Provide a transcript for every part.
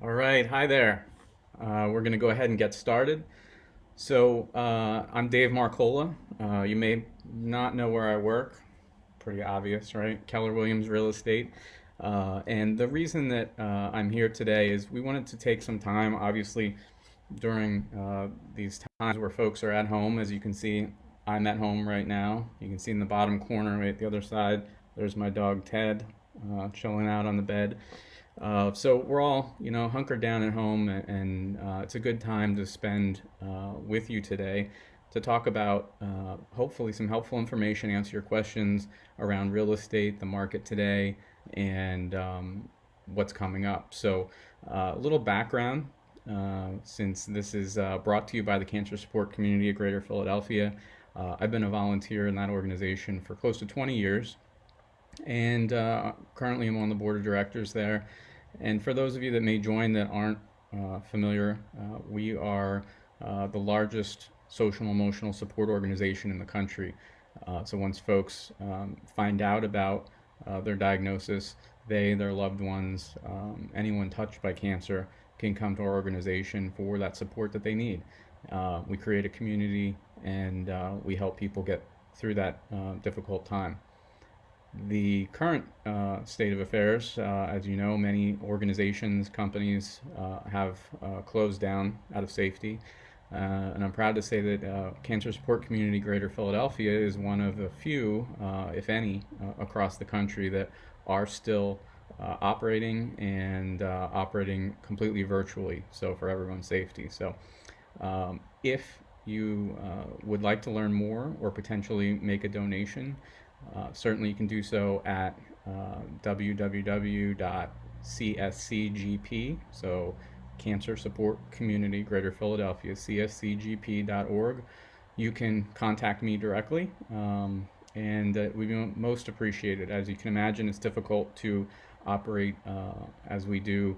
All right, hi there. We're going to go ahead and get started. I'm Dave Marcolla. You may not know where I work. Pretty obvious, right? Keller Williams Real Estate. And the reason that I'm here today is we wanted to take some time, obviously, during these times where folks are at home. As you can see, I'm at home right now. You can see in the bottom corner, right at the other side, there's my dog Ted chilling out on the bed. So we're all, hunkered down at home, and it's a good time to spend with you today to talk about hopefully some helpful information, answer your questions around real estate, the market today, and what's coming up. So a little background, since this is brought to you by the Cancer Support Community of Greater Philadelphia. I've been a volunteer in that organization for close to 20 years, and currently I'm on the board of directors there. And for those of you that may join that aren't familiar, we are the largest social and emotional support organization in the country. So once folks find out about their diagnosis, their loved ones, anyone touched by cancer can come to our organization for that support that they need. We create a community, and we help people get through that difficult time. The current state of affairs, as you know, many organizations, companies have closed down out of safety. And I'm proud to say that Cancer Support Community Greater Philadelphia is one of the few, if any, across the country that are still operating, and operating completely virtually, so for everyone's safety. So if you would like to learn more or potentially make a donation, certainly you can do so at www.cscgp, so Cancer Support Community Greater Philadelphia, cscgp.org. You can contact me directly, and we'd be most appreciated. As you can imagine, it's difficult to operate as we do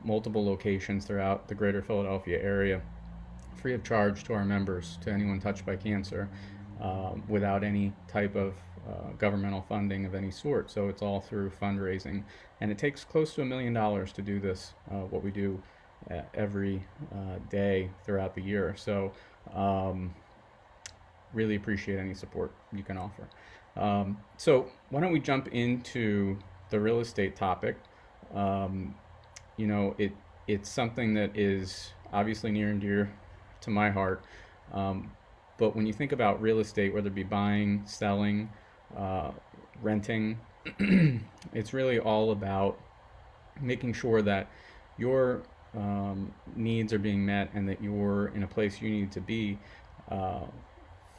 multiple locations throughout the Greater Philadelphia area, free of charge to our members, to anyone touched by cancer, without any type of governmental funding of any sort. So it's all through fundraising, and it takes close to $1 million to do this, what we do every day throughout the year. So really appreciate any support you can offer. So why don't we jump into the real estate topic? It's something that is obviously near and dear to my heart. But when you think about real estate, whether it be buying, selling, renting, it's really all about making sure that your needs are being met and that you're in a place you need to be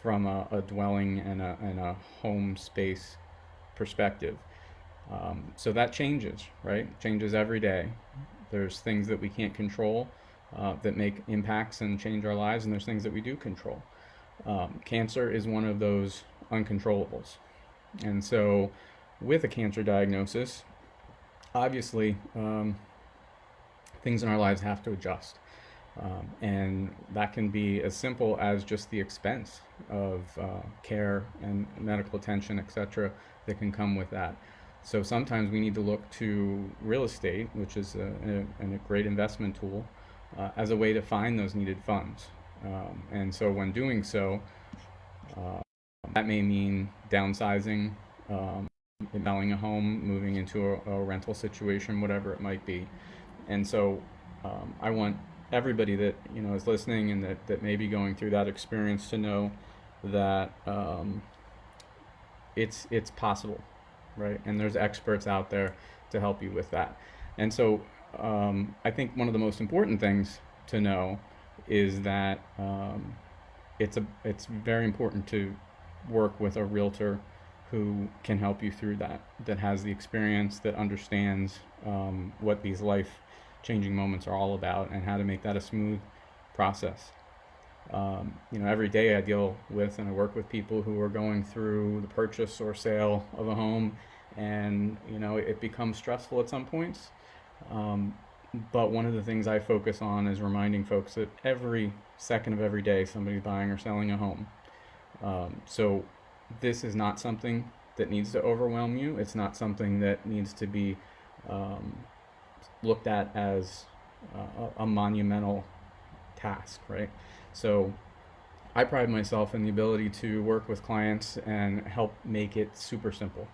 from a dwelling and a home space perspective. So that changes, right? Changes every day. There's things that we can't control that make impacts and change our lives, and there's things that we do control. Cancer is one of those uncontrollables. And so with a cancer diagnosis, obviously, things in our lives have to adjust. And that can be as simple as just the expense of care and medical attention, etc., that can come with that. So sometimes we need to look to real estate, which is a great investment tool, as a way to find those needed funds. And so when doing so, that may mean downsizing, selling a home, moving into a rental situation, whatever it might be. And so I want everybody that is listening and that may be going through that experience to know that it's possible, right? And there's experts out there to help you with that. And so I think one of the most important things to know is that it's very important to work with a realtor who can help you through that has the experience, that understands what these life-changing moments are all about and how to make that a smooth process. Every day I deal with and I work with people who are going through the purchase or sale of a home, and it becomes stressful at some points. But one of the things I focus on is reminding folks that every second of every day somebody's buying or selling a home. So this is not something that needs to overwhelm you. It's not something that needs to be looked at as a monumental task, right? So I pride myself in the ability to work with clients and help make it super simple.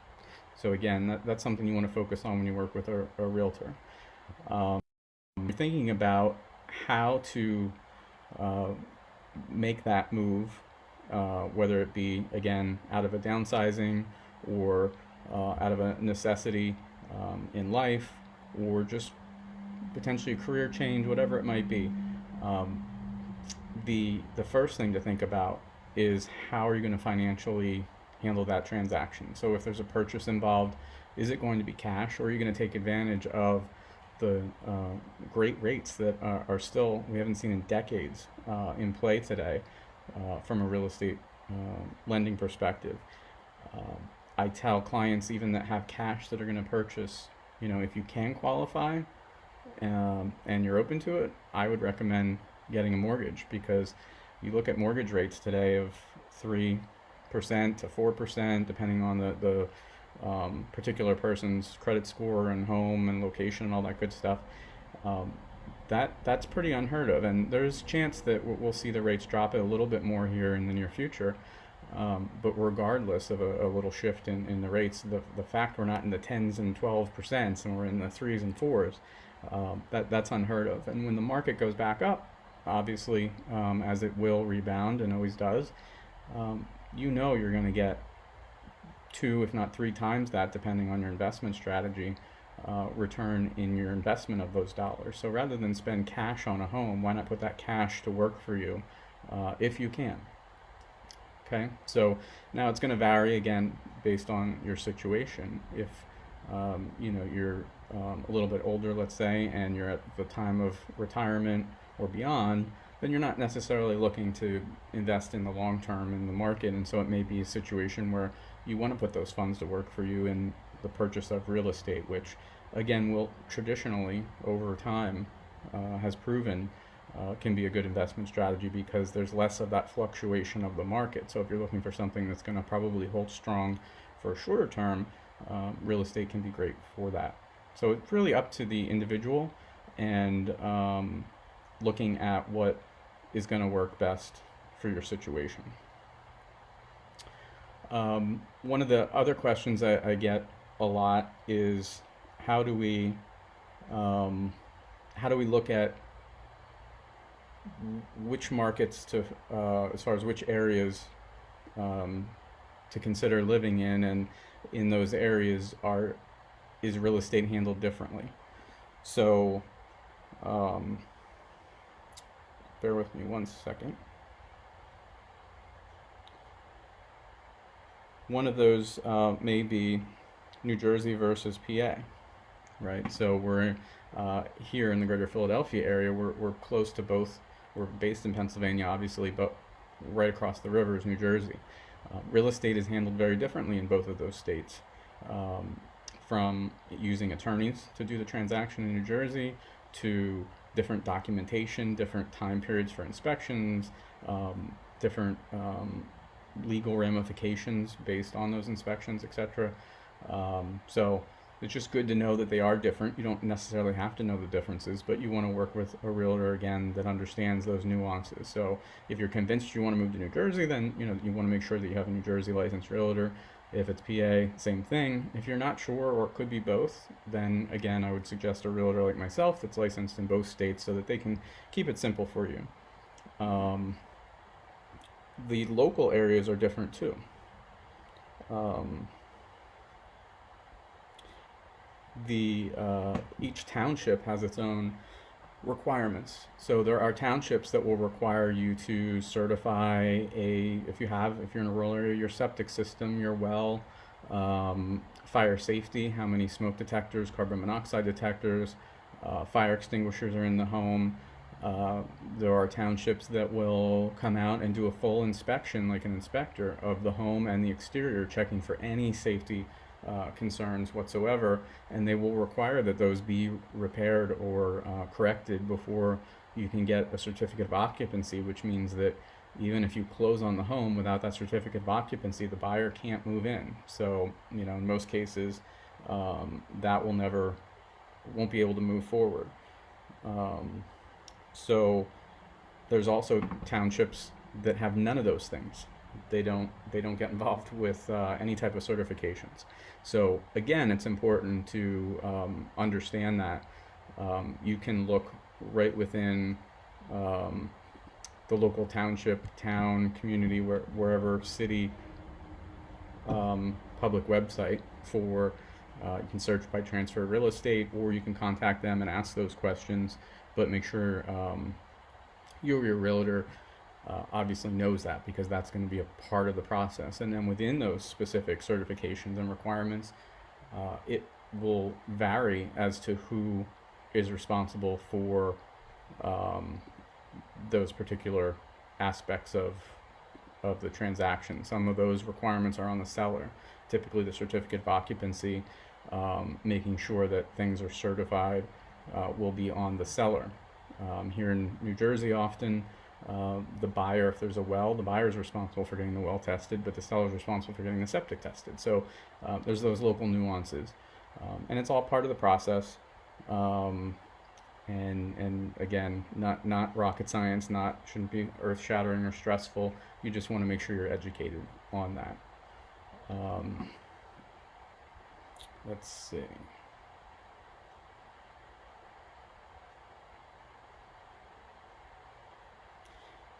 So again, that's something you want to focus on when you work with a realtor. You're thinking about how to make that move, whether it be, again, out of a downsizing or out of a necessity in life, or just potentially a career change, whatever it might be. The first thing to think about is how are you going to financially handle that transaction. So if there's a purchase involved, is it going to be cash, or are you going to take advantage of the great rates that are still, we haven't seen in decades, in play today from a real estate lending perspective? I tell clients even that have cash that are going to purchase, if you can qualify and you're open to it, I would recommend getting a mortgage, because you look at mortgage rates today of 3% to 4%, depending on the particular person's credit score and home and location and all that good stuff. That's pretty unheard of, and there's a chance that we'll see the rates drop a little bit more here in the near future. But regardless of a little shift in the rates, the fact we're not in the 10s and 12% and we're in the 3s and 4s, that's unheard of. And when the market goes back up, obviously, as it will rebound and always does, you're going to get 2, if not 3 times that, depending on your investment strategy, return in your investment of those dollars. So rather than spend cash on a home, why not put that cash to work for you if you can? Okay, so now it's going to vary again based on your situation. If you're a little bit older, let's say, and you're at the time of retirement or beyond, then you're not necessarily looking to invest in the long term in the market, and so it may be a situation where you want to put those funds to work for you in the purchase of real estate, which again will traditionally over time has proven can be a good investment strategy because there's less of that fluctuation of the market. So if you're looking for something that's going to probably hold strong for a shorter term, real estate can be great for that. So it's really up to the individual and looking at what is going to work best for your situation. One of the other questions I get a lot is how do we look at which markets to as far as which areas to consider living in, and in those areas is real estate handled differently. So bear with me one second. One of those may be New Jersey versus PA, right? So we're here in the greater Philadelphia area. We're close to both. We're based in Pennsylvania, obviously, but right across the river is New Jersey. Real estate is handled very differently in both of those states. From using attorneys to do the transaction in New Jersey to different documentation, different time periods for inspections, different legal ramifications based on those inspections, etc. So it's just good to know that they are different. You don't necessarily have to know the differences, but you want to work with a realtor again that understands those nuances. So if you're convinced you want to move to New Jersey, then you want to make sure that you have a New Jersey licensed realtor. If it's PA, same thing. If you're not sure, or it could be both, then again, I would suggest a realtor like myself that's licensed in both states so that they can keep it simple for you. The local areas are different too. Each township has its own requirements. So there are townships that will require you to certify if you're in a rural area, your septic system, your well, fire safety, how many smoke detectors, carbon monoxide detectors, fire extinguishers are in the home. There are townships that will come out and do a full inspection, like an inspector, of the home and the exterior, checking for any safety concerns whatsoever, and they will require that those be repaired or corrected before you can get a certificate of occupancy, which means that even if you close on the home without that certificate of occupancy, the buyer can't move in. So, in most cases, that won't be able to move forward. So there's also townships that have none of those things. They don't get involved with any type of certifications. So again, it's important to understand that you can look right within the local township, town, community, wherever city public website for you can search by transfer real estate, or you can contact them and ask those questions, but make sure you or your realtor obviously knows that, because that's going to be a part of the process. And then within those specific certifications and requirements, it will vary as to who is responsible for those particular aspects of the transaction. Some of those requirements are on the seller. Typically the certificate of occupancy, making sure that things are certified, will be on the seller. Here in New Jersey, often the buyer, if there's a well, the buyer is responsible for getting the well tested, but the seller is responsible for getting the septic tested. So there's those local nuances, and it's all part of the process. And again, not rocket science, shouldn't be earth-shattering or stressful. You just want to make sure you're educated on that. Let's see.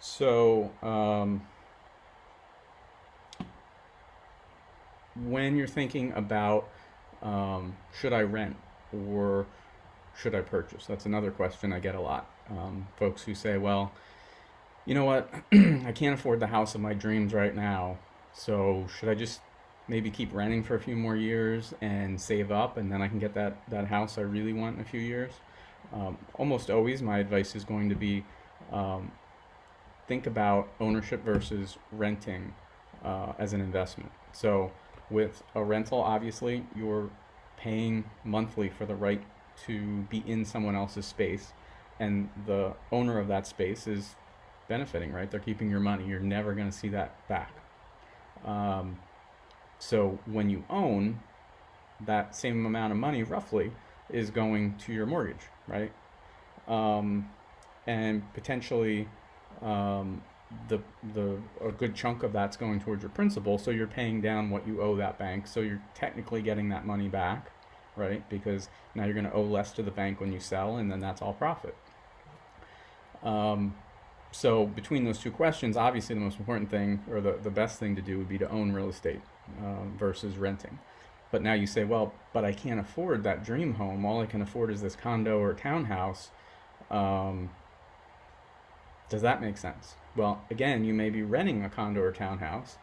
So when you're thinking about should I rent or should I purchase, that's another question I get a lot. Folks who say, well, you know what, I can't afford the house of my dreams right now. So should I just maybe keep renting for a few more years and save up, and then I can get that house I really want in a few years? Almost always, my advice is going to be um, think about ownership versus renting as an investment. So with a rental, obviously, you're paying monthly for the right to be in someone else's space, and the owner of that space is benefiting, right? They're keeping your money. You're never going to see that back. Um, so when you own, that same amount of money roughly is going to your mortgage, right? Um, and potentially um, the a good chunk of that's going towards your principal. So you're paying down what you owe that bank. So you're technically getting that money back, right? Because now you're going to owe less to the bank when you sell, and then that's all profit. Um, so between those two questions, obviously the most important thing, or the best thing to do, would be to own real estate versus renting. But now you say, well, but I can't afford that dream home. All I can afford is this condo or townhouse. Um, does that make sense? Well, again, you may be renting a condo or townhouse.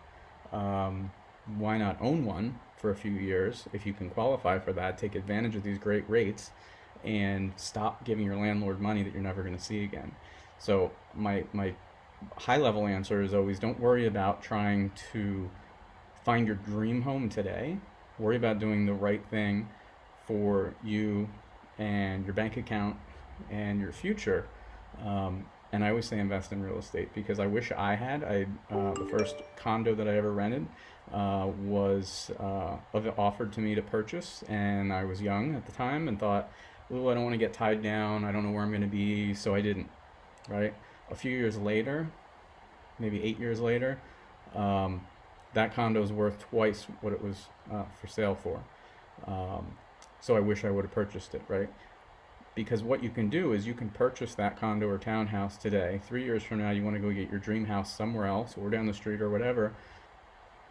Um, why not own one for a few years if you can qualify for that? Take advantage of these great rates and stop giving your landlord money that you're never going to see again. So my high level answer is always, don't worry about trying to find your dream home today. Worry about doing the right thing for you and your bank account and your future. And I always say invest in real estate, because I wish I had. The first condo that I ever rented was offered to me to purchase, and I was young at the time and thought, oh, I don't want to get tied down. I don't know where I'm going to be, so I didn't. Right? A few years later, maybe 8 years later, um, that condo is worth twice what it was for sale for. Um, so I wish I would have purchased it, right? Because what you can do is you can purchase that condo or townhouse today. 3 years from now, you want to go get your dream house somewhere else or down the street or whatever.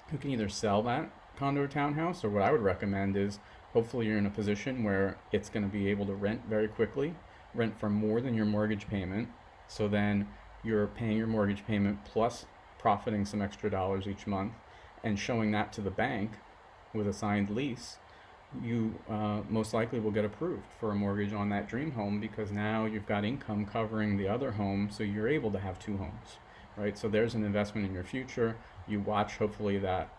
You can either sell that condo or townhouse, or what I would recommend is hopefully you're in a position where it's going to be able to rent very quickly, rent for more than your mortgage payment. So then you're paying your mortgage payment plus profiting some extra dollars each month, and showing that to the bank with a signed lease. You most likely will get approved for a mortgage on that dream home, because now you've got income covering the other home, so you're able to have two homes, right? So there's an investment in your future. You watch, hopefully, that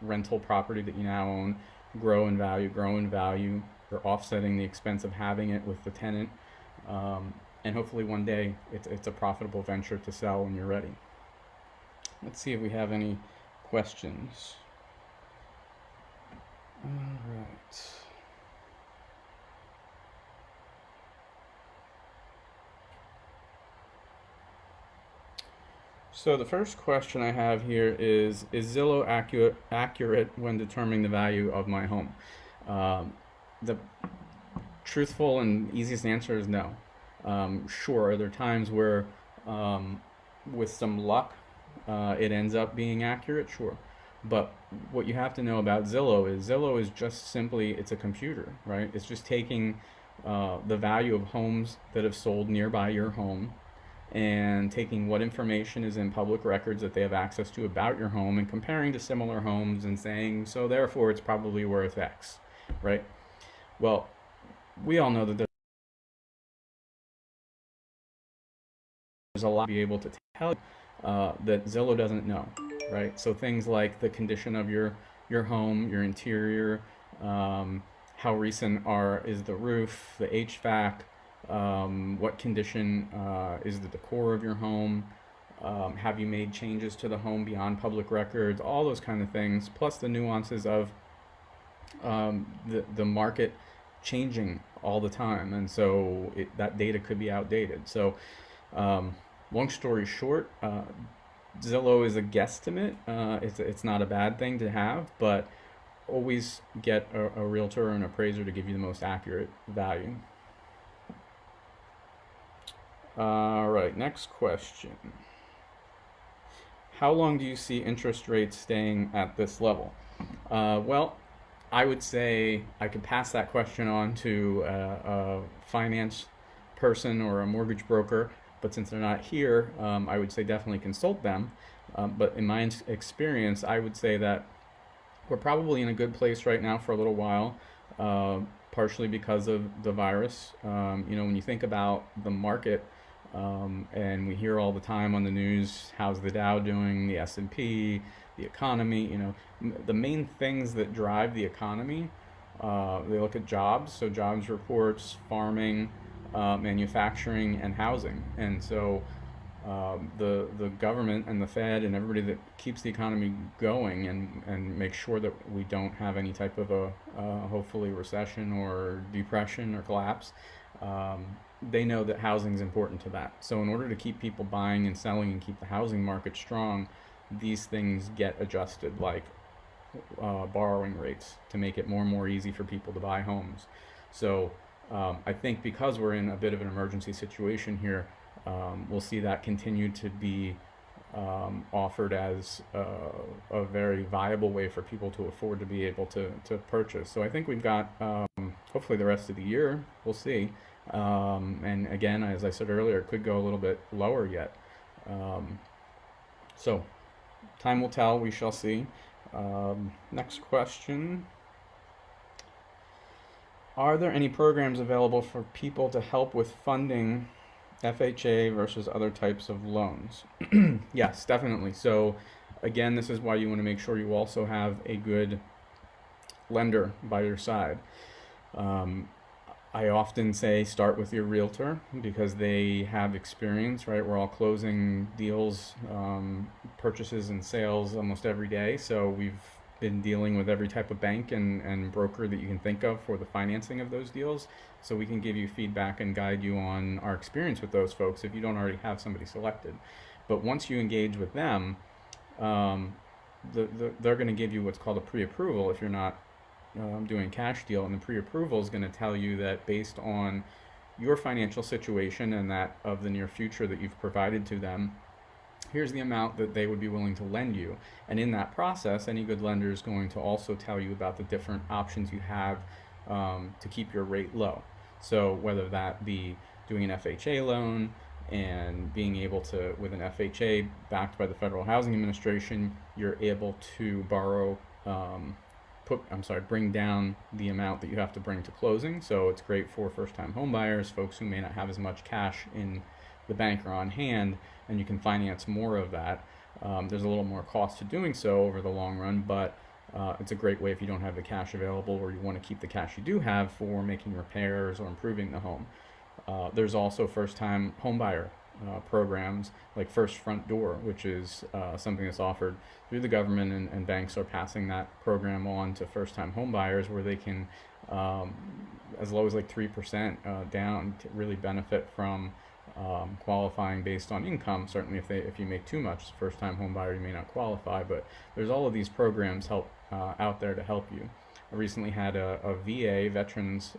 rental property that you now own grow in value, grow in value. You're offsetting the expense of having it with the tenant. And hopefully one day it's a profitable venture to sell when you're ready. Let's see if we have any questions. All right. So the first question I have here is Zillow accurate when determining the value of my home? The truthful and easiest answer is no. Sure, are there times where, with some luck, it ends up being accurate? Sure. But what you have to know about Zillow is just simply, it's a computer, right? It's just taking the value of homes that have sold nearby your home, and taking what information is in public records that they have access to about your home, and comparing to similar homes and saying, so therefore it's probably worth X, right? Well, we all know that there's a lot to be able to tell that Zillow doesn't know, right? So things like the condition of your home, your interior, how recent is the roof, the HVAC, what condition is the decor of your home, have you made changes to the home beyond public records, all those kind of things, plus the nuances of the market changing all the time, and so that data could be outdated. So long story short, Zillow is a guesstimate. It's not a bad thing to have, but always get a realtor or an appraiser to give you the most accurate value. All right, next question. How long do you see interest rates staying at this level? Well, I would say I could pass that question on to a finance person or a mortgage broker. But since they're not here, I would say definitely consult them. But in my experience, I would say that we're probably in a good place right now for a little while, partially because of the virus. When you think about the market, and we hear all the time on the news, how's the Dow doing, the S&P, the economy, the main things that drive the economy, they look at jobs, so jobs reports, farming, manufacturing, and housing. And so the government and the Fed and everybody that keeps the economy going and makes sure that we don't have any type of a hopefully recession or depression or collapse, they know that housing is important to that. So in order to keep people buying and selling and keep the housing market strong, these things get adjusted, like borrowing rates, to make it more and more easy for people to buy homes. So I think because we're in a bit of an emergency situation here, we'll see that continue to be offered as a very viable way for people to afford to be able to purchase. So I think we've got hopefully the rest of the year, we'll see. And again, as I said earlier, it could go a little bit lower yet. So time will tell, we shall see. Next question. Are there any programs available for people to help with funding FHA versus other types of loans? Yes, definitely. So again, this is why you want to make sure you also have a good lender by your side. I often say start with your realtor because they have experience, right? We're all closing deals, purchases and sales almost every day. So we've been dealing with every type of bank and broker that you can think of for the financing of those deals. So we can give you feedback and guide you on our experience with those folks if you don't already have somebody selected. But once you engage with them, they're going to give you what's called a pre-approval if you're not doing a cash deal. And the pre-approval is going to tell you that based on your financial situation and that of the near future that you've provided to them, here's the amount that they would be willing to lend you. And in that process, any good lender is going to also tell you about the different options you have to keep your rate low. So whether that be doing an FHA loan and being able to, with an FHA backed by the Federal Housing Administration, you're able to borrow, bring down the amount that you have to bring to closing. So it's great for first-time home buyers, folks who may not have as much cash in the bank or on hand, and you can finance more of that. There's a little more cost to doing so over the long run, but it's a great way if you don't have the cash available or you want to keep the cash you do have for making repairs or improving the home. There's also first-time homebuyer programs like First Front Door, which is something that's offered through the government, and banks are passing that program on to first-time homebuyers where they can, as low as like 3% down, to really benefit from qualifying based on income. Certainly if you make too much as a first-time home buyer, you may not qualify, but there's all of these programs out there to help you. I recently had a VA, veterans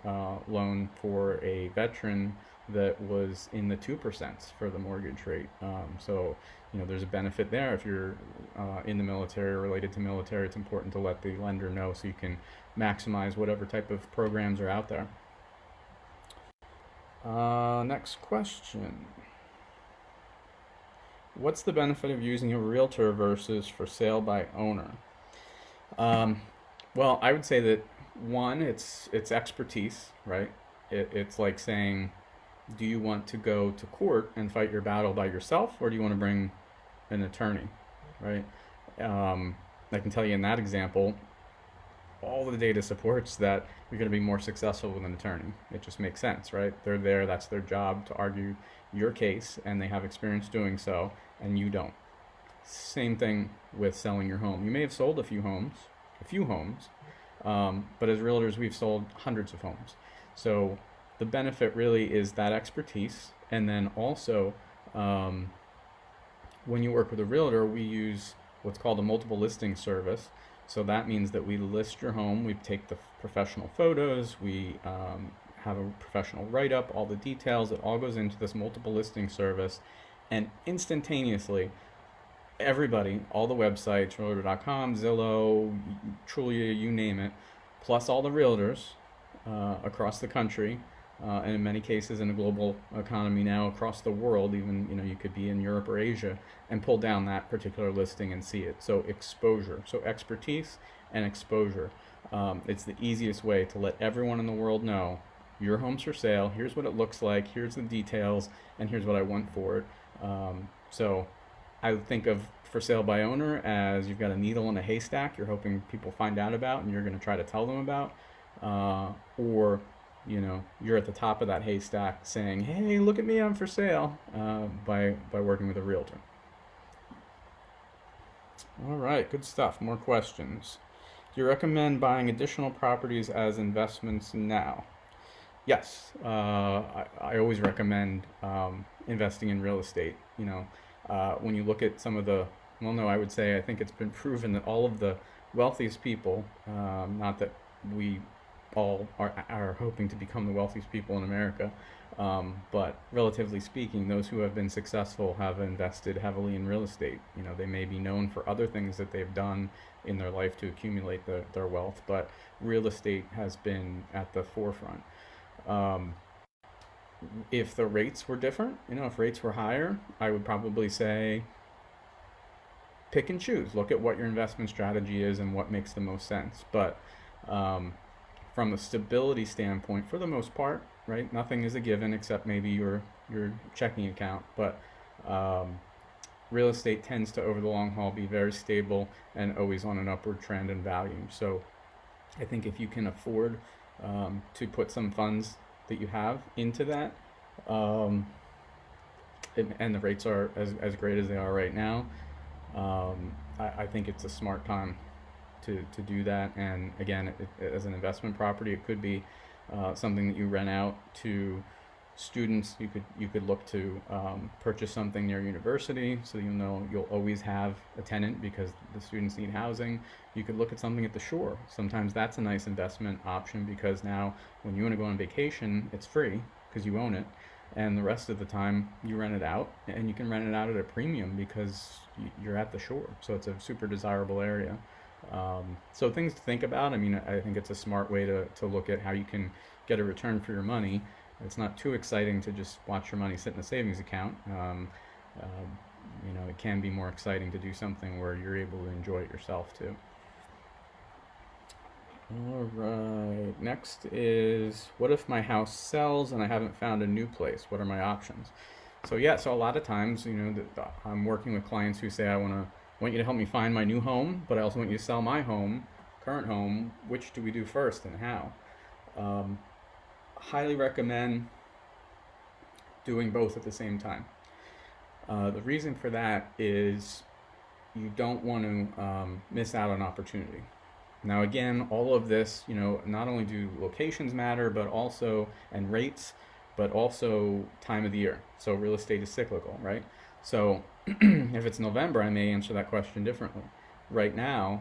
loan for a veteran that was in the 2% for the mortgage rate. So there's a benefit there. If you're in the military or related to military, it's important to let the lender know so you can maximize whatever type of programs are out there. Next question. What's the benefit of using a realtor versus for sale by owner? Well, I would say that one, it's expertise, right? It's like saying, do you want to go to court and fight your battle by yourself, or do you want to bring an attorney, right? I can tell you in that example, all the data supports that you're going to be more successful with an attorney. It just makes sense, right? They're there, that's their job, to argue your case, and they have experience doing so, and you don't. Same thing with selling your home. You may have sold a few homes, but as realtors, we've sold hundreds of homes. So the benefit really is that expertise, and then also when you work with a realtor, we use what's called a multiple listing service. So that means that we list your home, we take the professional photos, we have a professional write-up, all the details, it all goes into this multiple listing service, and instantaneously, everybody, all the websites, realtor.com, Zillow, Trulia, you name it, plus all the realtors across the country, and in many cases in a global economy now across the world, even you could be in Europe or Asia and pull down that particular listing and see it. So exposure, so expertise and exposure. It's the easiest way to let everyone in the world know your home's for sale. Here's what it looks like. Here's the details, and here's what I want for it. So I would think of for sale by owner as you've got a needle in a haystack you're hoping people find out about and you're going to try to tell them about, or you're at the top of that haystack saying, hey, look at me, I'm for sale, by working with a realtor. All right, good stuff. More questions. Do you recommend buying additional properties as investments now? Yes, I always recommend investing in real estate. When you look at some of the, well, no, I would say I think it's been proven that all of the wealthiest people, not that we all are hoping to become the wealthiest people in America, but relatively speaking, those who have been successful have invested heavily in real estate. They may be known for other things that they've done in their life to accumulate their wealth, but real estate has been at the forefront. If the rates were different, if rates were higher, I would probably say pick and choose. Look at what your investment strategy is and what makes the most sense. But from a stability standpoint, for the most part, right, nothing is a given except maybe your checking account. But real estate tends to, over the long haul, be very stable and always on an upward trend in value. So I think if you can afford to put some funds that you have into that, and the rates are as great as they are right now, I think it's a smart time to do that. And again, as an investment property, it could be something that you rent out to students. You could look to purchase something near university, so you'll always have a tenant because the students need housing. You could look at something at the shore. Sometimes that's a nice investment option because now when you want to go on vacation, it's free because you own it, and the rest of the time you rent it out, and you can rent it out at a premium because you're at the shore. So it's a super desirable area. So things to think about. I think it's a smart way to look at how you can get a return for your money. It's not too exciting to just watch your money sit in a savings account. It can be more exciting to do something where you're able to enjoy it yourself too. All right, next is, what if my house sells and I haven't found a new place? What are my options? So a lot of times, I'm working with clients who say, I want you to help me find my new home, but I also want you to sell my current home. Which do we do first and how? Highly recommend doing both at the same time. The reason for that is you don't want to miss out on opportunity. Now again, all of this, not only do locations matter, but also, and rates, but also time of the year. So real estate is cyclical, right? So if it's November, I may answer that question differently. Right now,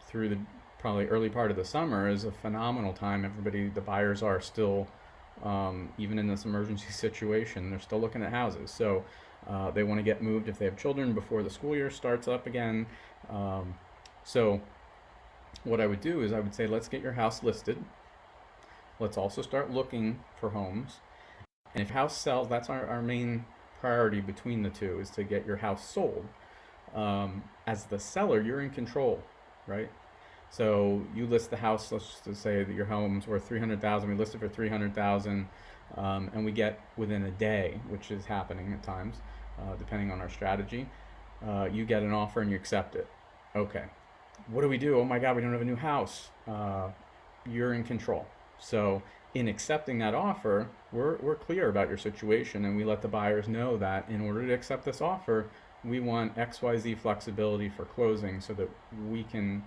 through the probably early part of the summer is a phenomenal time. The buyers are still, even in this emergency situation, they're still looking at houses. So they want to get moved if they have children before the school year starts up again. So what I would do is I would say, let's get your house listed. Let's also start looking for homes. And if house sells, that's our main priority between the two, is to get your house sold. As the seller, you're in control, right? So you list the house, let's just say that your home's worth $300,000. We list it for $300,000, and we get within a day, which is happening at times, depending on our strategy. You get an offer and you accept it. Okay, what do we do? Oh my God, we don't have a new house. You're in control. So in accepting that offer, we're clear about your situation, and we let the buyers know that in order to accept this offer, we want XYZ flexibility for closing so that we can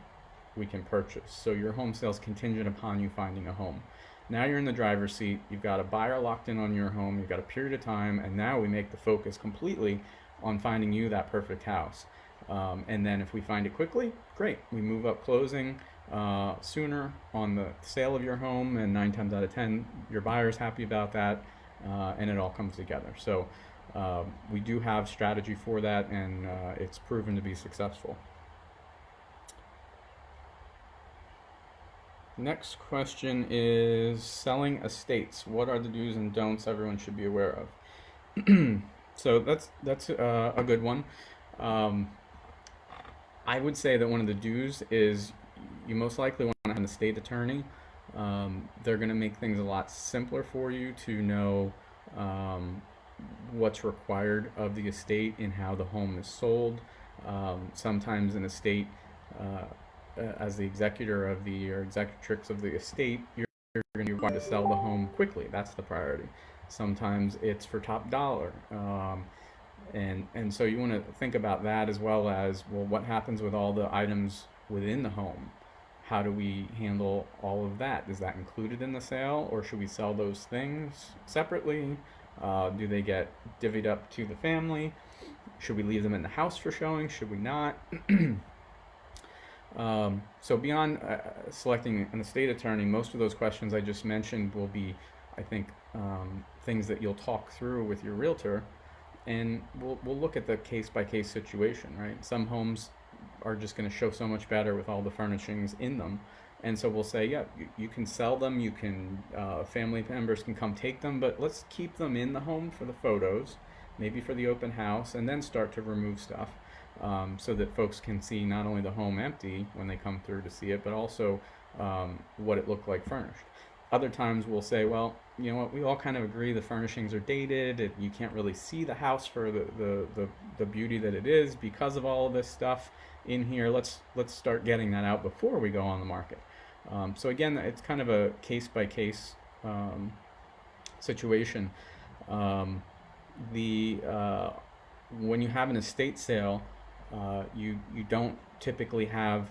purchase. So your home sale is contingent upon you finding a home. Now you're in the driver's seat. You've got a buyer locked in on your home. You've got a period of time, and now we make the focus completely on finding you that perfect house. And then if we find it quickly, great. We move up closing sooner on the sale of your home, and 9 times out of 10, your buyer's happy about that, and it all comes together. So we do have strategy for that, and it's proven to be successful. Next question is selling estates. What are the do's and don'ts everyone should be aware of? So that's a good one. Um, I would say that one of the do's is you most likely want to have an estate attorney. They're going to make things a lot simpler for you to know um, what's required of the estate and how the home is sold. Sometimes an estate, as the executor of the or executrix of the estate, you're going to be required to sell the home quickly. That's the priority. Sometimes it's for top dollar. And so you want to think about that as well as, well, what happens with all the items within the home? How do we handle all of that? Is that included in the sale, or should we sell those things separately? Do they get divvied up to the family? Should we leave them in the house for showing? Should we not? So beyond selecting an estate attorney, most of those questions I just mentioned will be, I think, things that you'll talk through with your realtor, and we'll look at the case by case situation, right? Some homes are just going to show so much better with all the furnishings in them, and so we'll say, yeah, you can sell them, you can family members can come take them, but let's keep them in the home for the photos, maybe for the open house, and then start to remove stuff. So that folks can see not only the home empty when they come through to see it, but also what it looked like furnished. Other times we'll say, well, you know what, we all kind of agree the furnishings are dated. You can't really see the house for the beauty that it is because of all of this stuff in here. Let's start getting that out before we go on the market. So again, it's kind of a case by case situation. When you have an estate sale, you don't typically have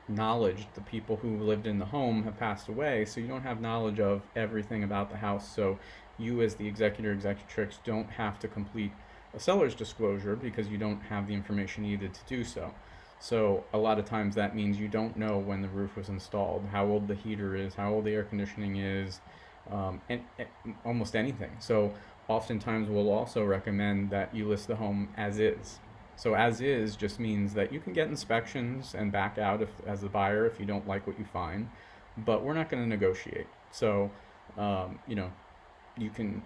knowledge. The people who lived in the home have passed away, so you don't have knowledge of everything about the house. So you, as the executor executrix, don't have to complete a seller's disclosure because you don't have the information needed to do so. So a lot of times that means you don't know when the roof was installed, how old the heater is, how old the air conditioning is, and almost anything. So oftentimes we'll also recommend that you list the home as is. So as is just means that you can get inspections and back out as a buyer if you don't like what you find, but we're not going to negotiate. So you can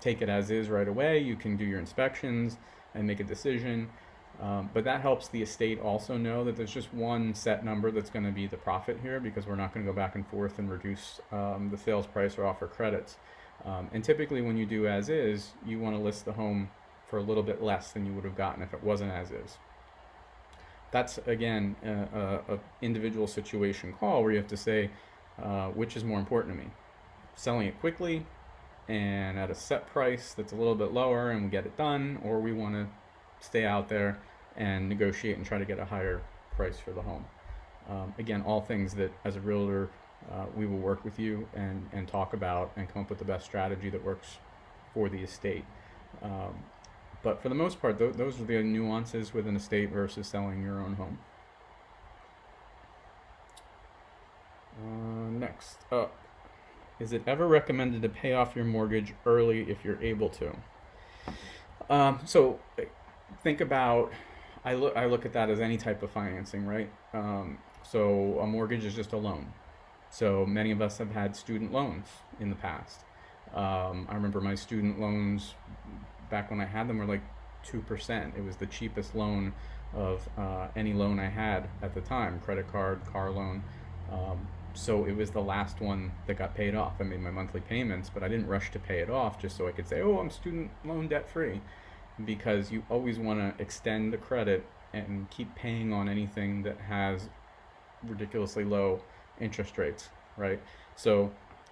take it as is right away. You can do your inspections and make a decision, but that helps the estate also know that there's just one set number that's going to be the profit here, because we're not going to go back and forth and reduce the sales price or offer credits. And typically when you do as is, you want to list the home for a little bit less than you would have gotten if it wasn't as is. That's, again, a individual situation call where you have to say, which is more important to me? Selling it quickly and at a set price that's a little bit lower and we get it done, or we want to stay out there and negotiate and try to get a higher price for the home. Again, all things that as a realtor we will work with you and talk about and come up with the best strategy that works for the estate. But for the most part, those are the nuances with an estate versus selling your own home. Next up, is it ever recommended to pay off your mortgage early if you're able to? So think about, I look at that as any type of financing, right? So a mortgage is just a loan. So many of us have had student loans in the past. I remember my student loans back when I had them were like 2%. It was the cheapest loan of any loan I had at the time, credit card, car loan. So it was the last one that got paid off. I made my monthly payments, but I didn't rush to pay it off just so I could say, oh, I'm student loan debt free, because you always want to extend the credit and keep paying on anything that has ridiculously low interest rates, right? So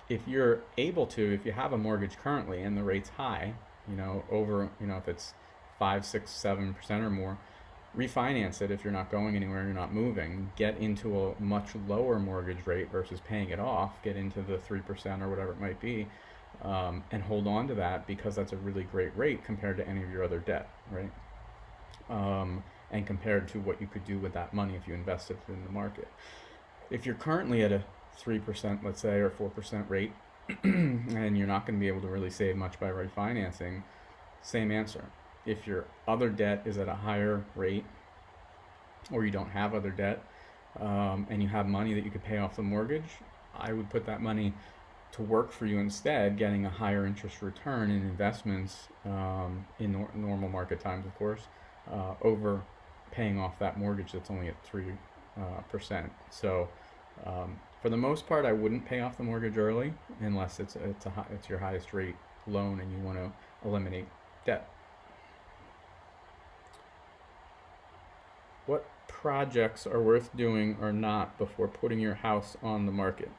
if you're able to, if you have a mortgage currently and the rate's high, if it's 5, 6, 7% or more, refinance it. If you're not going anywhere, you're not moving, get into a much lower mortgage rate versus paying it off, get into the 3% or whatever it might be, and hold on to that, because that's a really great rate compared to any of your other debt, right? And compared to what you could do with that money if you invested it in the market. If you're currently at a 3%, let's say, or 4% rate, and you're not going to be able to really save much by refinancing, same answer. If your other debt is at a higher rate, or you don't have other debt, and you have money that you could pay off the mortgage, I would put that money to work for you instead, getting a higher interest return in investments in normal market times, of course, over paying off that mortgage that's only at 3%. So, for the most part, I wouldn't pay off the mortgage early unless it's your highest rate loan and you want to eliminate debt. What projects are worth doing or not before putting your house on the market?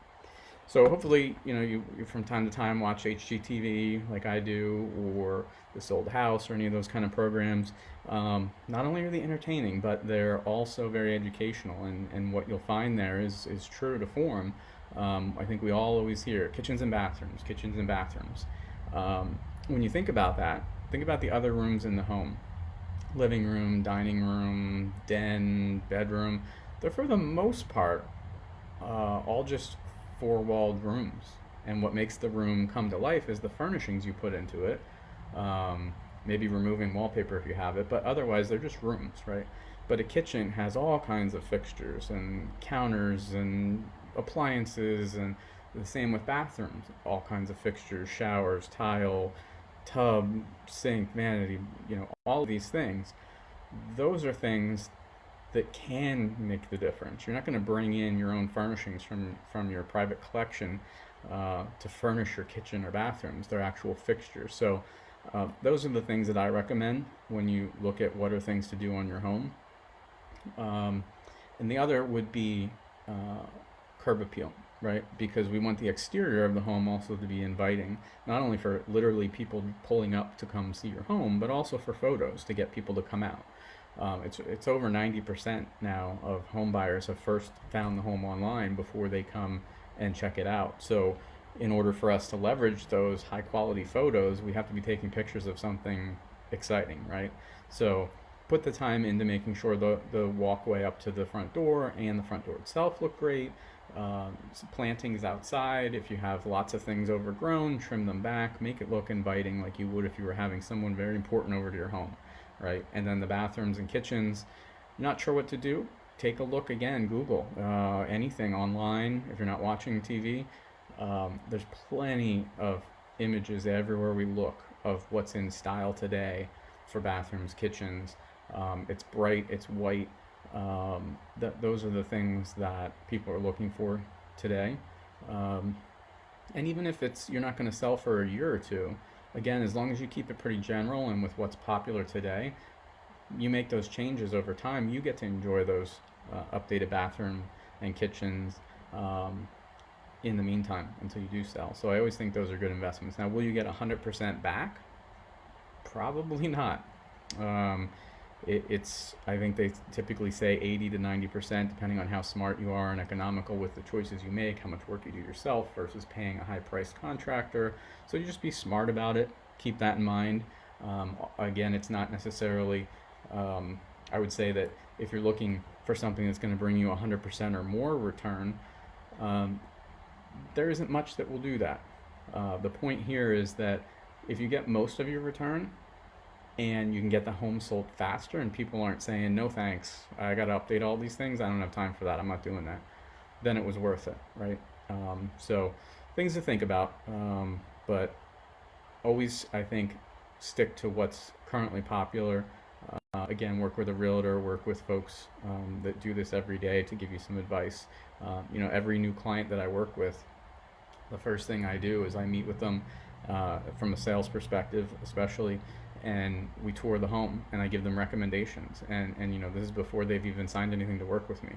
So hopefully, you from time to time watch HGTV like I do, or This Old House, or any of those kind of programs. Not only are they entertaining, but they're also very educational, and what you'll find there is true to form. I think we all always hear kitchens and bathrooms, kitchens and bathrooms. When you think about that, think about the other rooms in the home: living room, dining room, den, bedroom. They're for the most part all just four-walled rooms. And what makes the room come to life is the furnishings you put into it. Maybe removing wallpaper if you have it, but otherwise they're just rooms, right? But a kitchen has all kinds of fixtures and counters and appliances, and the same with bathrooms. All kinds of fixtures, showers, tile, tub, sink, vanity, all of these things. Those are things that can make the difference. You're not going to bring in your own furnishings from your private collection to furnish your kitchen or bathrooms. They're actual fixtures. So those are the things that I recommend when you look at what are things to do on your home. And the other would be curb appeal, right? Because we want the exterior of the home also to be inviting, not only for literally people pulling up to come see your home, but also for photos to get people to come out. It's over 90% now of home buyers have first found the home online before they come and check it out. So in order for us to leverage those high quality photos, we have to be taking pictures of something exciting, right? So put the time into making sure the walkway up to the front door and the front door itself look great. Plantings outside, if you have lots of things overgrown, trim them back, make it look inviting like you would if you were having someone very important over to your home, right? And then the bathrooms and kitchens, not sure what to do, take a look again, Google anything online. If you're not watching TV, there's plenty of images everywhere we look of what's in style today for bathrooms, kitchens. It's bright, it's white. Those are the things that people are looking for today. And even if you're not going to sell for a year or two, again, as long as you keep it pretty general and with what's popular today, you make those changes over time, you get to enjoy those updated bathroom and kitchens in the meantime until you do sell. So I always think those are good investments. Now, will you get 100% back? Probably not. I think they typically say 80 to 90%, depending on how smart you are and economical with the choices you make, how much work you do yourself versus paying a high-priced contractor. So you just be smart about it. Keep that in mind. Again, it's not necessarily, I would say that if you're looking for something that's going to bring you 100% or more return, there isn't much that will do that. The point here is that if you get most of your return, and you can get the home sold faster and people aren't saying, no thanks, I got to update all these things, I don't have time for that, I'm not doing that, then it was worth it, right? So things to think about, but always, I think, stick to what's currently popular. Again, work with a realtor, work with folks that do this every day to give you some advice. Every new client that I work with, the first thing I do is I meet with them from a sales perspective, especially, and we tour the home and I give them recommendations. And this is before they've even signed anything to work with me.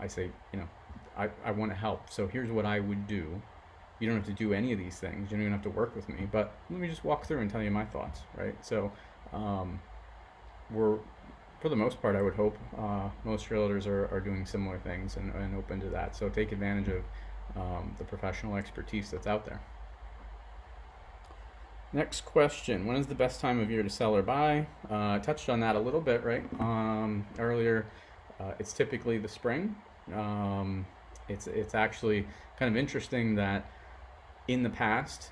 I say, I want to help. So here's what I would do. You don't have to do any of these things. You don't even have to work with me. But let me just walk through and tell you my thoughts, right? So we're, for the most part, I would hope most realtors are doing similar things and open to that. So take advantage of the professional expertise that's out there. Next question: when is the best time of year to sell or buy? I touched on that a little bit, right? Earlier, it's typically the spring. It's actually kind of interesting that in the past,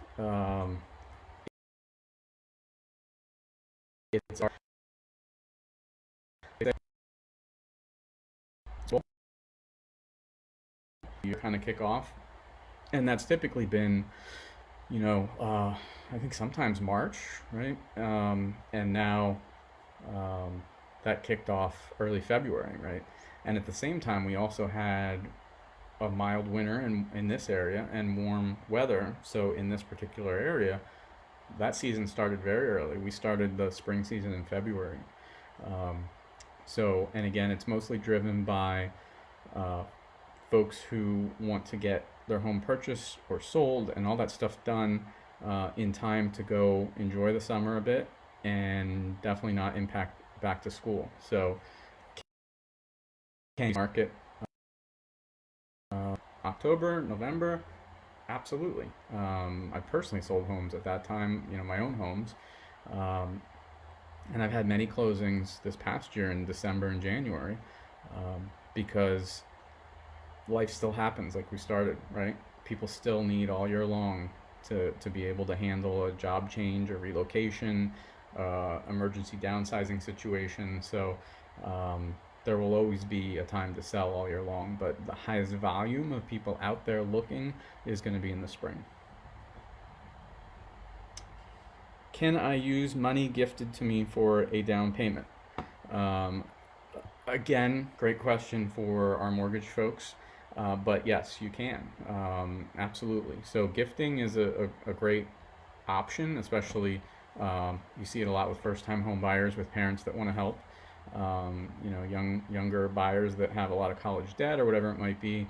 it's year kind of kick off. And that's typically been, I think sometimes March, right? And now that kicked off early February, right? And at the same time, we also had a mild winter in this area and warm weather. So in this particular area, that season started very early. We started the spring season in February. Um, and again, it's mostly driven by uh, folks who want to get their home purchased or sold and all that stuff done in time to go enjoy the summer a bit and definitely not impact back to school. So, can you market October, November? Absolutely. I personally sold homes at that time, my own homes. Um, and I've had many closings this past year in December and January because life still happens like we started, right? People still need all year long to be able to handle a job change, a relocation, emergency downsizing situation. So there will always be a time to sell all year long, but the highest volume of people out there looking is going to be in the spring. Can I use money gifted to me for a down payment? Um, Again, great question for our mortgage folks. But yes, you can. Absolutely. So gifting is a great option, especially you see it a lot with first-time home buyers with parents that want to help. Younger buyers that have a lot of college debt or whatever it might be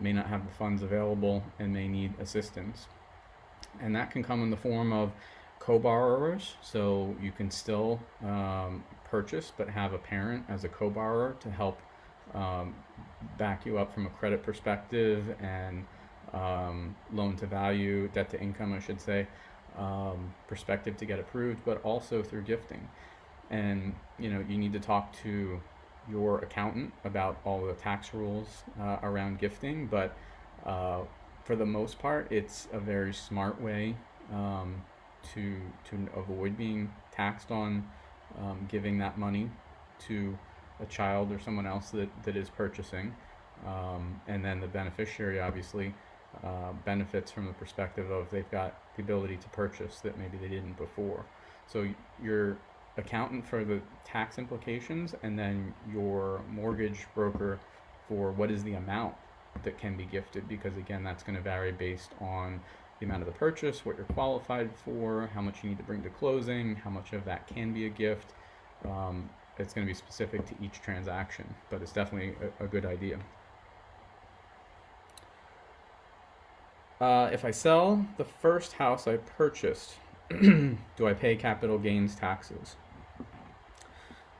may not have the funds available and may need assistance. And that can come in the form of co-borrowers. So you can still purchase, but have a parent as a co-borrower to help um, back you up from a credit perspective and loan to value, debt to income, I should say, perspective to get approved, but also through gifting. And you need to talk to your accountant about all the tax rules around gifting, but for the most part, it's a very smart way to avoid being taxed on giving that money to a child or someone else that is purchasing. And then the beneficiary obviously benefits from the perspective of they've got the ability to purchase that maybe they didn't before. So your accountant for the tax implications, and then your mortgage broker for what is the amount that can be gifted, because again, that's going to vary based on the amount of the purchase, what you're qualified for, how much you need to bring to closing, how much of that can be a gift. It's going to be specific to each transaction, but it's definitely a good idea. If I sell the first house I purchased, do I pay capital gains taxes?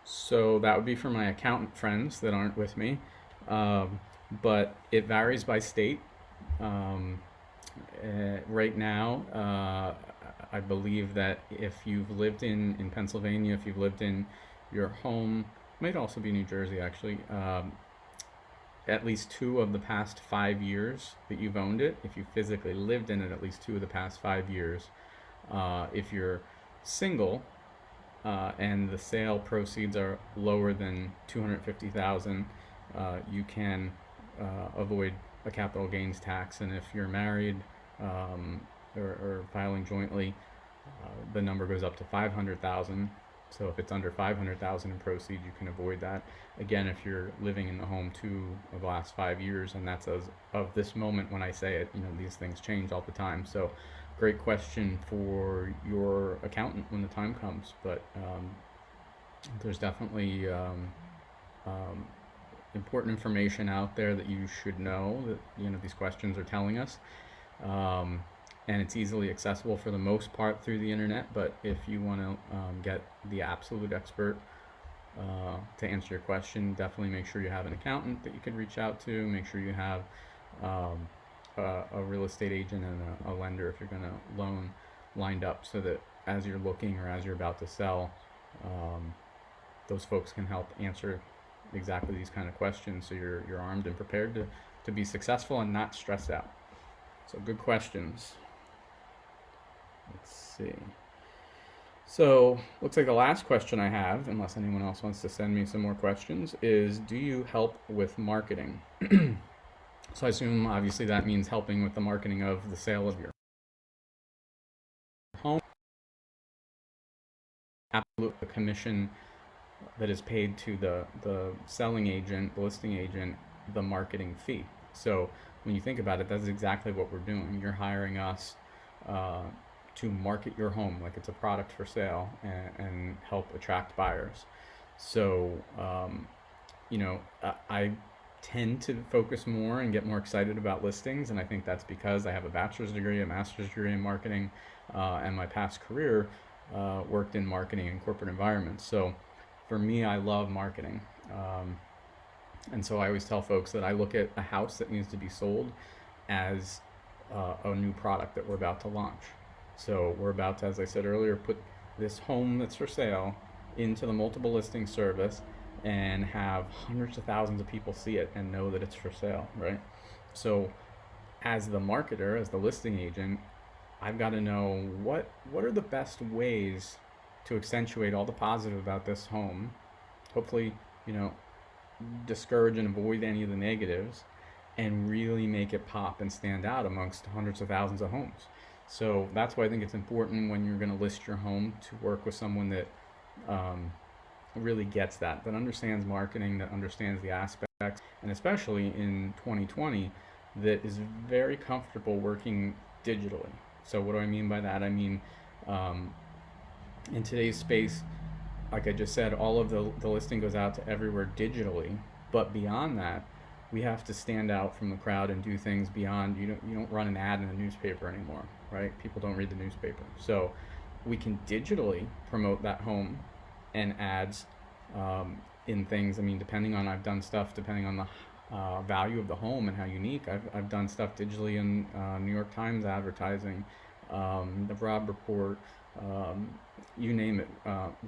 So that would be for my accountant friends that aren't with me, but it varies by state. Um, right now, I believe that if you've lived in Pennsylvania, if you've lived in your home, might also be New Jersey actually, at least 2 of the past 5 years that you've owned it, if you physically lived in it at least 2 of the past 5 years, if you're single and the sale proceeds are lower than 250,000, you can avoid a capital gains tax. And if you're married or filing jointly, the number goes up to 500,000. So if it's under 500,000 in proceeds, you can avoid that. Again, if you're living in the home 2 of the last 5 years, and that's as of this moment when I say it, these things change all the time. So great question for your accountant when the time comes. But there's definitely important information out there that you should know that these questions are telling us. And it's easily accessible for the most part through the internet, but if you want to get the absolute expert to answer your question, definitely make sure you have an accountant that you can reach out to. Make sure you have a real estate agent and a lender if you're going to loan lined up, so that as you're looking or as you're about to sell, those folks can help answer exactly these kind of questions, so you're armed and prepared to be successful and not stressed out. So good questions. Let's see. So looks like the last question I have, unless anyone else wants to send me some more questions, is do you help with marketing? So I assume obviously that means helping with the marketing of the sale of your home. Absolute commission that is paid to the selling agent, the listing agent, the marketing fee. So when you think about it, that's exactly what we're doing. You're hiring us uh, to market your home like it's a product for sale, and help attract buyers. So I tend to focus more and get more excited about listings, and I think that's because I have a bachelor's degree, a master's degree in marketing, and my past career worked in marketing and corporate environments. So for me, I love marketing. And so I always tell folks that I look at a house that needs to be sold as a new product that we're about to launch. So we're about to, as I said earlier, put this home that's for sale into the multiple listing service and have hundreds of thousands of people see it and know that it's for sale, right? So as the marketer, as the listing agent, I've got to know what are the best ways to accentuate all the positive about this home. Hopefully, you know, discourage and avoid any of the negatives, and really make it pop and stand out amongst hundreds of thousands of homes. So that's why I think it's important when you're going to list your home to work with someone that um, really gets that understands marketing, that understands the aspects, and especially in 2020, that is very comfortable working digitally. So what do I mean by that? I mean, um, in today's space, like I just said, all of the listing goes out to everywhere digitally. But beyond that, we have to stand out from the crowd and do things beyond. You don't run an ad in the newspaper anymore, right? People don't read the newspaper. So we can digitally promote that home and ads in things. I mean, I've done stuff depending on the value of the home and how unique. I've done stuff digitally in New York Times advertising, the Rob Report, um, you name it,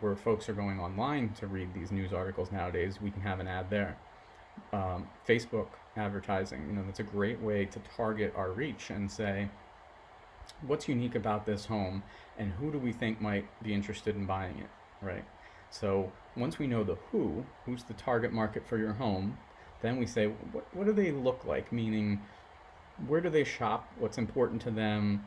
where folks are going online to read these news articles nowadays. We can have an ad there. Facebook advertising, that's a great way to target our reach and say, what's unique about this home and who do we think might be interested in buying it, right? So once we know the who's the target market for your home, then we say, what do they look like? Meaning, where do they shop? What's important to them?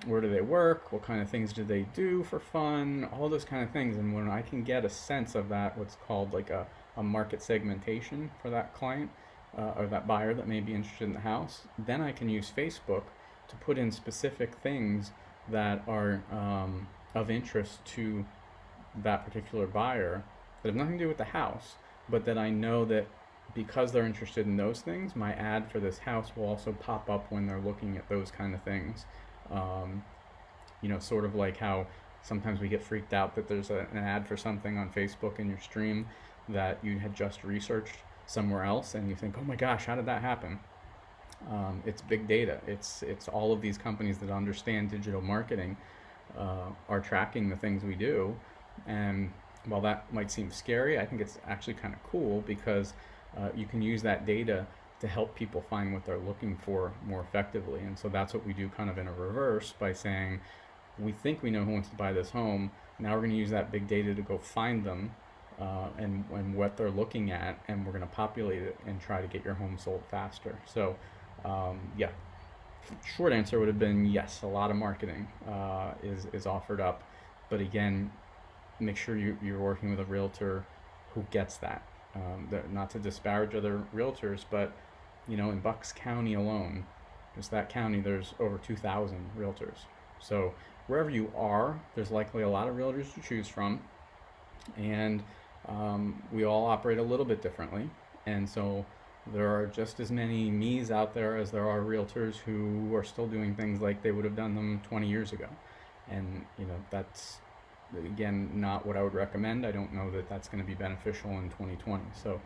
Where do they work? What kind of things do they do for fun? All those kind of things. And when I can get a sense of that, what's called like a market segmentation for that client or that buyer that may be interested in the house, then I can use Facebook to put in specific things that are of interest to that particular buyer that have nothing to do with the house, but that I know that because they're interested in those things, my ad for this house will also pop up when they're looking at those kind of things. Um, Sort of like how sometimes we get freaked out that there's an ad for something on Facebook in your stream that you had just researched somewhere else, and you think, oh my gosh, how did that happen? It's big data. It's all of these companies that understand digital marketing are tracking the things we do, and while that might seem scary, I think it's actually kind of cool because you can use that data to help people find what they're looking for more effectively. And so that's what we do kind of in a reverse by saying, we think we know who wants to buy this home. Now we're going to use that big data to go find them and what they're looking at, and we're going to populate it and try to get your home sold faster. So, yeah, short answer would have been yes, a lot of marketing is offered up. But again, make sure you're working with a realtor who gets that. Not to disparage other realtors, but in Bucks County alone, just that county, there's over 2,000 realtors. So wherever you are, there's likely a lot of realtors to choose from, and we all operate a little bit differently. And so there are just as many me's out there as there are realtors who are still doing things like they would have done them 20 years ago. And that's again not what I would recommend. I don't know that that's going to be beneficial in 2020. So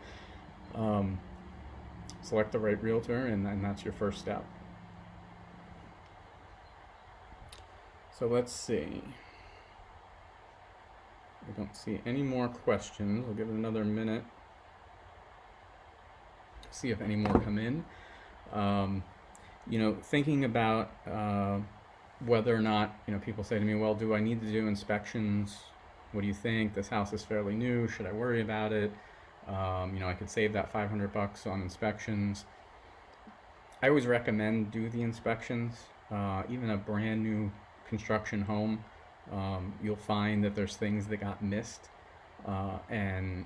select the right realtor, and that's your first step. So let's see. I don't see any more questions. I'll give it another minute. See if any more come in. Thinking about whether or not, people say to me, well, do I need to do inspections? What do you think? This house is fairly new. Should I worry about it? I could save that $500 on inspections. I always recommend do the inspections. Even a brand new construction home, you'll find that there's things that got missed, and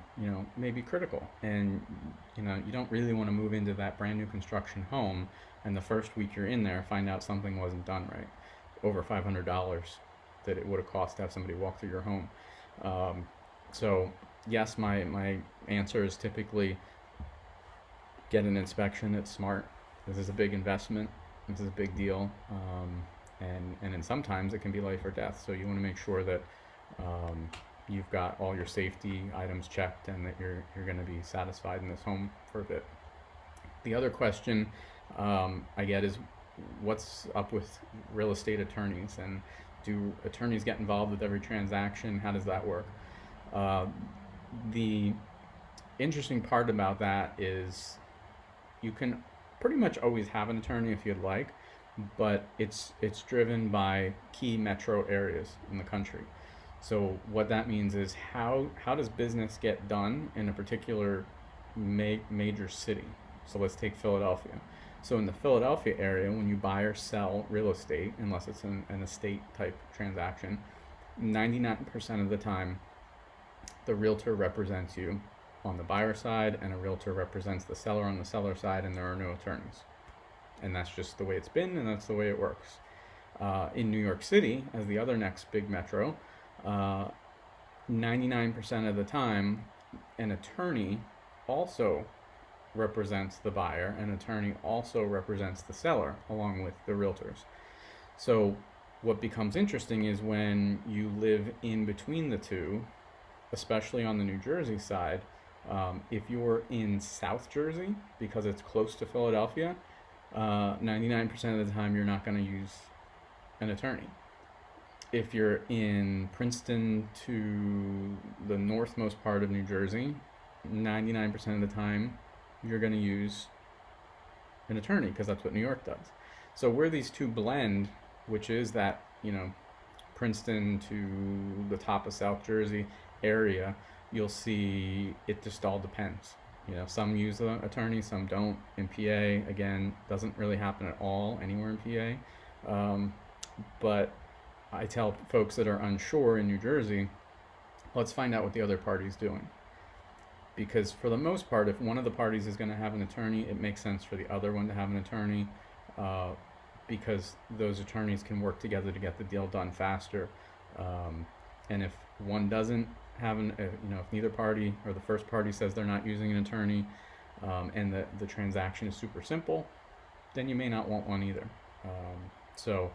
maybe critical. And you don't really want to move into that brand new construction home, and the first week you're in there, find out something wasn't done right, over $500 that it would have cost to have somebody walk through your home. So yes, my answer is typically get an inspection. It's smart. This is a big investment. This is a big deal, and then sometimes it can be life or death. So you want to make sure that you've got all your safety items checked and that you're going to be satisfied in this home for a bit. The other question I get is, what's up with real estate attorneys, and do attorneys get involved with every transaction? How does that work? The interesting part about that is you can pretty much always have an attorney if you'd like, but it's driven by key metro areas in the country. So what that means is how does business get done in a particular major city? So let's take Philadelphia. So in the Philadelphia area, when you buy or sell real estate, unless it's an estate type transaction, 99% of the time, the realtor represents you on the buyer side, and a realtor represents the seller on the seller side, and there are no attorneys. And that's just the way it's been, and that's the way it works. In New York City, as the other next big metro, 99% of the time, an attorney also represents the buyer, an attorney also represents the seller, along with the realtors. So what becomes interesting is when you live in between the two, especially on the New Jersey side. If you're in South Jersey, because it's close to Philadelphia, 99% of the time you're not going to use an attorney. If you're in Princeton to the northmost part of New Jersey, 99% of the time you're going to use an attorney, because that's what New York does. So where these two blend, which is that, Princeton to the top of South Jersey area, you'll see it just all depends. Some use an attorney, some don't. In PA, again, doesn't really happen at all anywhere in PA. But I tell folks that are unsure in New Jersey, let's find out what the other party's doing. Because for the most part, if one of the parties is going to have an attorney, it makes sense for the other one to have an attorney, because those attorneys can work together to get the deal done faster. And if one doesn't have if neither party or the first party says they're not using an attorney, and the transaction is super simple, then you may not want one either. So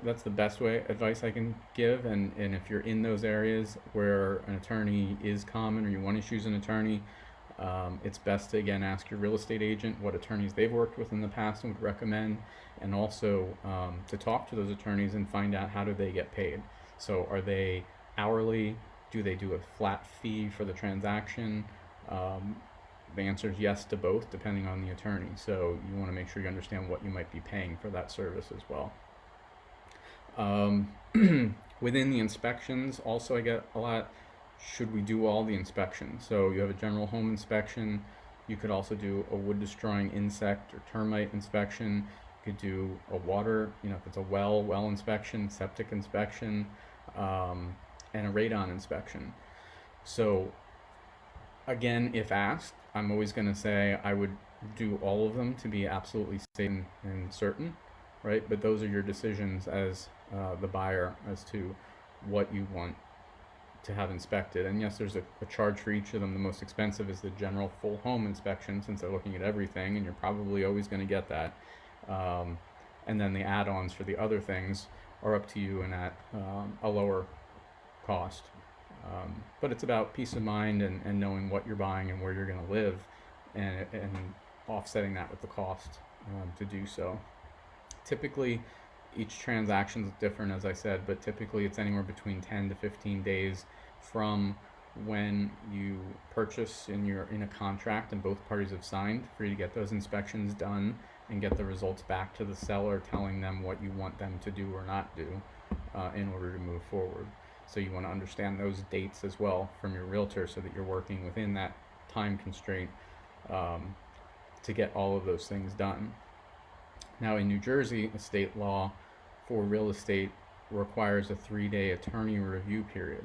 that's the best advice I can give. And if you're in those areas where an attorney is common, or you want to use an attorney, it's best to, again, ask your real estate agent what attorneys they've worked with in the past and would recommend, and also to talk to those attorneys and find out how do they get paid. So are they hourly? Do they do a flat fee for the transaction? The answer is yes to both, depending on the attorney. So you want to make sure you understand what you might be paying for that service as well. Within the inspections, also I get a lot, should we do all the inspections? So you have a general home inspection. You could also do a wood destroying insect or termite inspection. You could do a water, if it's a well inspection, septic inspection, and a radon inspection. So again, if asked, I'm always going to say I would do all of them to be absolutely safe and certain, right? But those are your decisions as the buyer as to what you want to have inspected. And yes, there's a charge for each of them. The most expensive is the general full home inspection, since they're looking at everything, and you're probably always going to get that. And then the add-ons for the other things are up to you and at a lower cost. But it's about peace of mind and knowing what you're buying and where you're going to live, and offsetting that with the cost to do so. Typically, each transaction is different, as I said, but typically it's anywhere between 10 to 15 days from when you purchase and you're in a contract and both parties have signed for you to get those inspections done and get the results back to the seller, telling them what you want them to do or not do in order to move forward. So you want to understand those dates as well from your realtor, so that you're working within that time constraint to get all of those things done. Now, in New Jersey, a state law for real estate requires a 3-day attorney review period.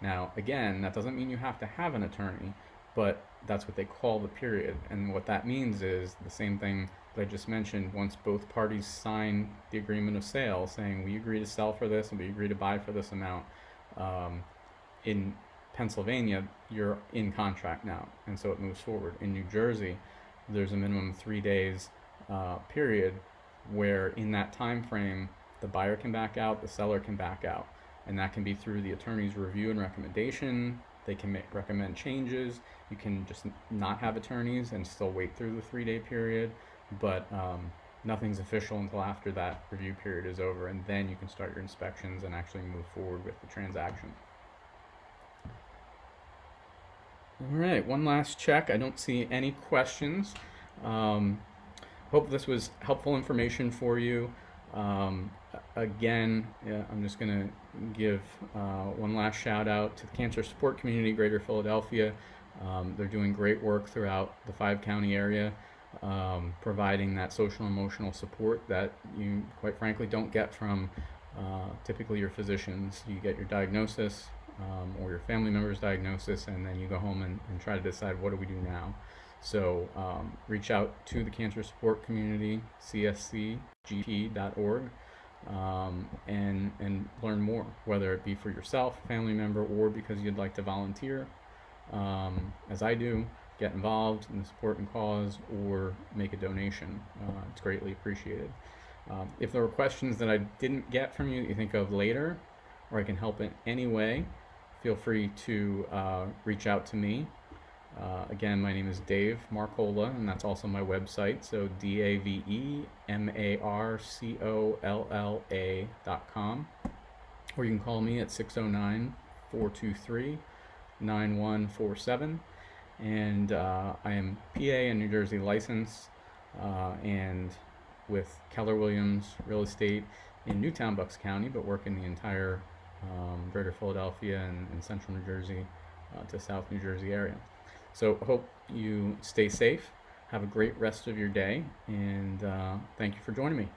Now, again, that doesn't mean you have to have an attorney, but that's what they call the period. And what that means is the same thing that I just mentioned. Once both parties sign the agreement of sale saying we agree to sell for this and we agree to buy for this amount, in Pennsylvania, you're in contract now, and so it moves forward. In New Jersey, there's a minimum 3 days period where in that time frame, the buyer can back out, the seller can back out, and that can be through the attorney's review and recommendation. They can recommend changes. You can just not have attorneys and still wait through the 3-day period, but nothing's official until after that review period is over, and then you can start your inspections and actually move forward with the transaction. All right, one last check. I don't see any questions. Hope this was helpful information for you. Again, I'm just going to give one last shout out to the cancer support community, Greater Philadelphia. They're doing great work throughout the 5-county area, providing that social and emotional support that you, quite frankly, don't get from typically your physicians. You get your diagnosis or your family member's diagnosis, and then you go home and try to decide, what do we do now? So reach out to the cancer support community, cscgp.org, and learn more, whether it be for yourself, family member, or because you'd like to volunteer, as I do, get involved in the support cause, or make a donation. It's greatly appreciated. If there were questions that I didn't get from you that you think of later, or I can help in any way, feel free to reach out to me. Again, my name is Dave Marcolla, and that's also my website, so DaveMarcolla.com. Or you can call me at 609-423-9147. And I am PA and New Jersey licensed, and with Keller Williams Real Estate in Newtown, Bucks County, but work in the entire Greater Philadelphia and Central New Jersey to South New Jersey area. So hope you stay safe, have a great rest of your day, and thank you for joining me.